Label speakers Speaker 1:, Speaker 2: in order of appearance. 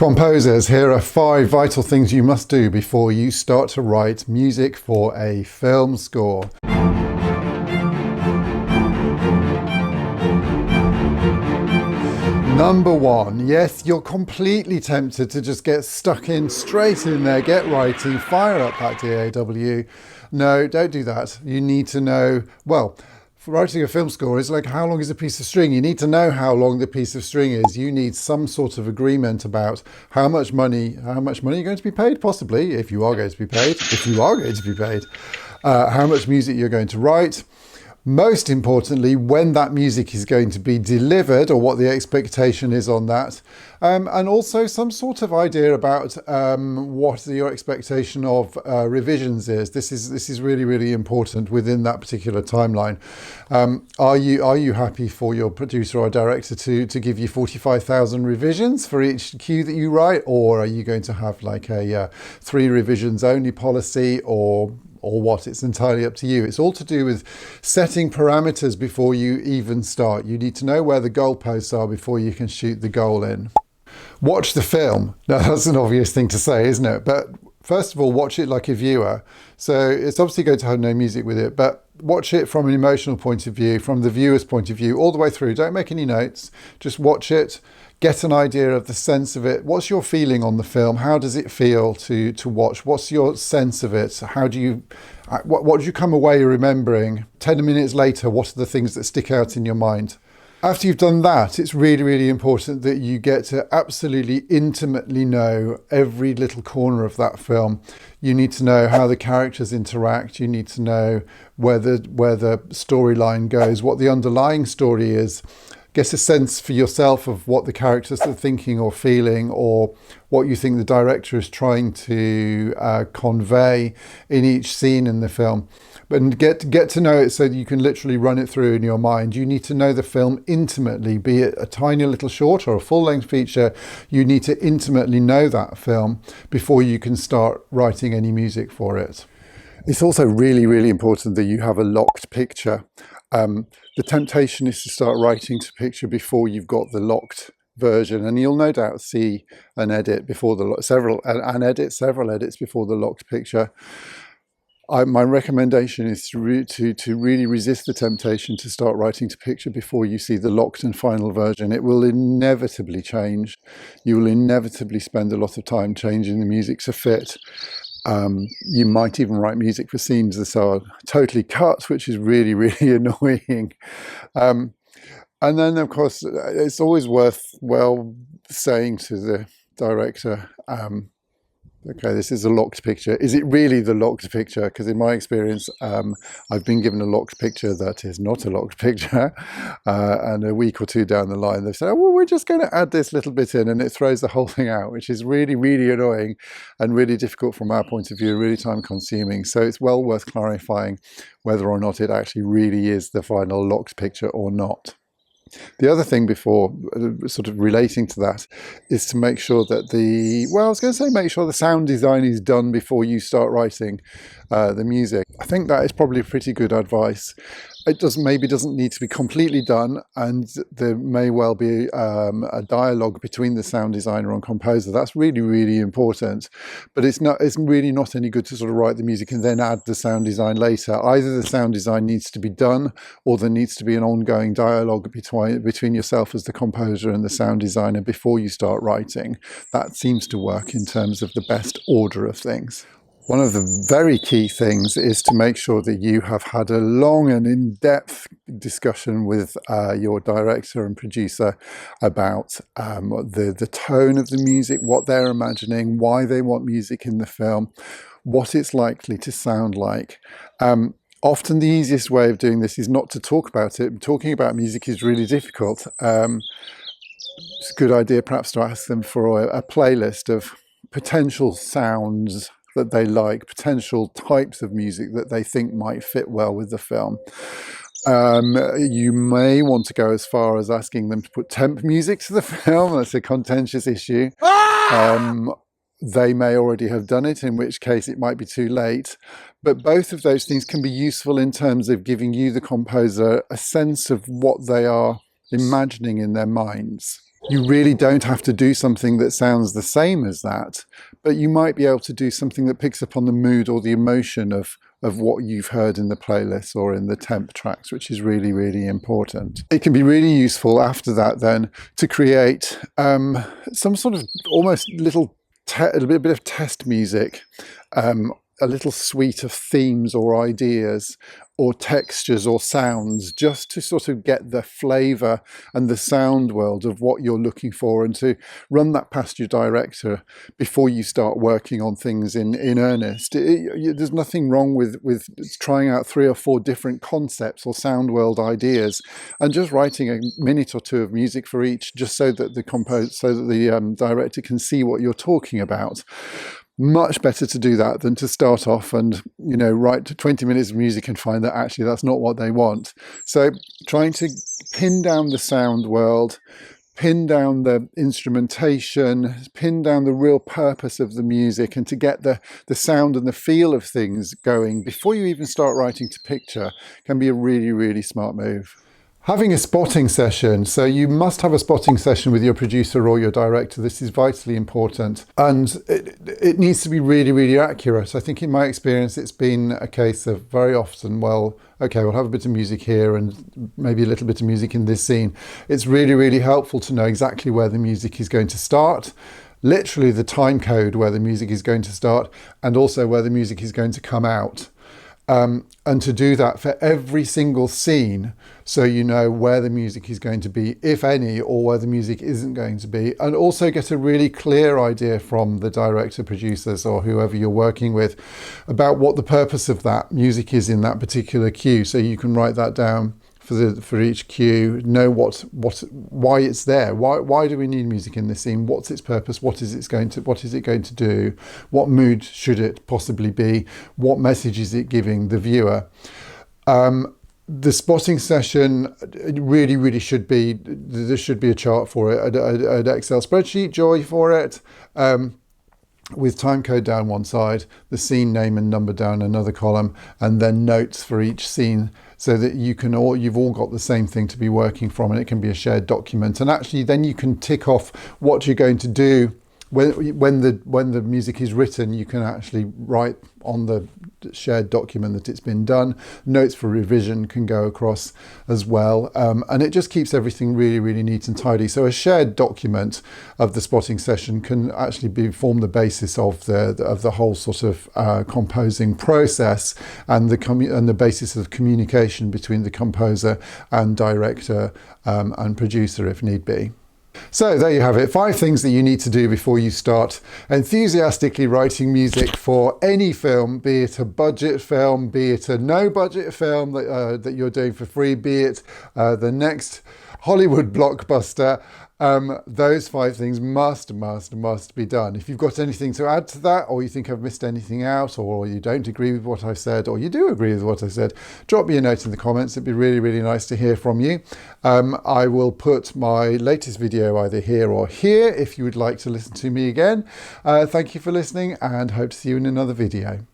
Speaker 1: Composers, here are 5 vital things you must do before you start to write music for a film score. Number 1, yes, you're completely tempted to just get stuck in, straight in there, get writing, fire up that DAW. No, don't do that. You need to know, well, for writing a film score is like, how long is a piece of string? You need to know how long the piece of string is. You need some sort of agreement about how much money you're going to be paid, possibly, if you are going to be paid, how much music you're going to write. Most importantly, when that music is going to be delivered or what the expectation is on that. And also some sort of idea about what your expectation of revisions is. This is really, really important within that particular timeline. Are you happy for your producer or director to give you 45,000 revisions for each cue that you write? Or are you going to have like a 3 revisions only policy or what? It's entirely up to you. It's all to do with setting parameters before you even start. You need to know where the goalposts are before you can shoot the goal in. Watch the film. Now, that's an obvious thing to say, isn't it? But first of all, watch it like a viewer. So it's obviously going to have no music with it, but watch it from an emotional point of view, from the viewer's point of view, all the way through. Don't make any notes. Just watch it. Get an idea of the sense of it. What's your feeling on the film? How does it feel to watch? What's your sense of it? What do you come away remembering? 10 minutes later, what are the things that stick out in your mind? After you've done that, it's really, really important that you get to absolutely intimately know every little corner of that film. You need to know how the characters interact. You need to know where the storyline goes, what the underlying story is. Get a sense for yourself of what the characters are thinking or feeling, or what you think the director is trying to convey in each scene in the film. But get to know it so that you can literally run it through in your mind. You need to know the film intimately, be it a tiny little short or a full-length feature. You need to intimately know that film before you can start writing any music for it. It's also really, really important that you have a locked picture. The temptation is to start writing to picture before you've got the locked version, and you'll no doubt see an edit before several edits before the locked picture. My recommendation is to really resist the temptation to start writing to picture before you see the locked and final version. It will inevitably change. You will inevitably spend a lot of time changing the music to fit. You might even write music for scenes that are totally cut, which is really, really annoying. And then, of course, it's always worthwhile saying to the director, okay, this is a locked picture. Is it really the locked picture? Because in my experience, I've been given a locked picture that is not a locked picture. And a week or two down the line, they've said, oh, well, we're just going to add this little bit in, and it throws the whole thing out, which is really, really annoying and really difficult from our point of view, really time consuming. So it's well worth clarifying whether or not it actually really is the final locked picture or not. The other thing before, sort of relating to that, is to make sure that make sure the sound design is done before you start writing the music. I think that is probably pretty good advice. It maybe doesn't need to be completely done, and there may well be a dialogue between the sound designer and composer. That's really, really important. But it's really not any good to sort of write the music and then add the sound design later. Either the sound design needs to be done, or there needs to be an ongoing dialogue between yourself as the composer and the sound designer before you start writing. That seems to work in terms of the best order of things. One of the very key things is to make sure that you have had a long and in-depth discussion with your director and producer about the tone of the music, what they're imagining, why they want music in the film, what it's likely to sound like. Often the easiest way of doing this is not to talk about it. Talking about music is really difficult. It's a good idea perhaps to ask them for a playlist of potential sounds that they like, potential types of music that they think might fit well with the film. You may want to go as far as asking them to put temp music to the film. That's a contentious issue. They may already have done it, in which case it might be too late. But both of those things can be useful in terms of giving you, the composer, a sense of what they are imagining in their minds. You really don't have to do something that sounds the same as that, but you might be able to do something that picks up on the mood or the emotion of what you've heard in the playlist or in the temp tracks, which is really, really important. It can be really useful after that then to create some sort of almost a bit of test music, a little suite of themes or ideas or textures or sounds, just to sort of get the flavour and the sound world of what you're looking for, and to run that past your director before you start working on things in earnest. There's nothing wrong with trying out 3 or 4 different concepts or sound world ideas and just writing a minute or 2 of music for each, just so that the director can see what you're talking about. Much better to do that than to start off and, write 20 minutes of music and find that actually that's not what they want. So trying to pin down the sound world, pin down the instrumentation, pin down the real purpose of the music, and to get the sound and the feel of things going before you even start writing to picture can be a really, really smart move. Having a spotting session. So you must have a spotting session with your producer or your director. This is vitally important. And it needs to be really, really accurate. I think in my experience, it's been a case of very often, well, okay, we'll have a bit of music here and maybe a little bit of music in this scene. It's really, really helpful to know exactly where the music is going to start, literally the time code where the music is going to start, and also where the music is going to come out. And to do that for every single scene, so you know where the music is going to be, if any, or where the music isn't going to be, and also get a really clear idea from the director, producers, or whoever you're working with about what the purpose of that music is in that particular cue, so you can write that down for each cue, know why it's there, why do we need music in this scene, what's its purpose, what is it going to do, what mood should it possibly be, what message is it giving the viewer. The spotting session really, really should be, there should be a chart for it, an Excel spreadsheet, Joy, for it, with time code down one side, the scene name and number down another column, and then notes for each scene, so that you've all got the same thing to be working from, and it can be a shared document. And actually then you can tick off what you're going to do when the music is written. You can actually write on the shared document that it's been done. Notes for revision can go across as well, and it just keeps everything really, really neat and tidy. So a shared document of the spotting session can actually form the basis of the whole sort of composing process, and the basis of communication between the composer and director and producer if need be. So there you have it, 5 things that you need to do before you start enthusiastically writing music for any film, be it a budget film, be it a no budget film that you're doing for free, be it the next Hollywood blockbuster. Those 5 things must be done. If you've got anything to add to that, or you think I've missed anything out, or you don't agree with what I said, or you do agree with what I said, drop me a note in the comments. It'd be really, really nice to hear from you. I will put my latest video either here or here if you would like to listen to me again. Thank you for listening, and hope to see you in another video.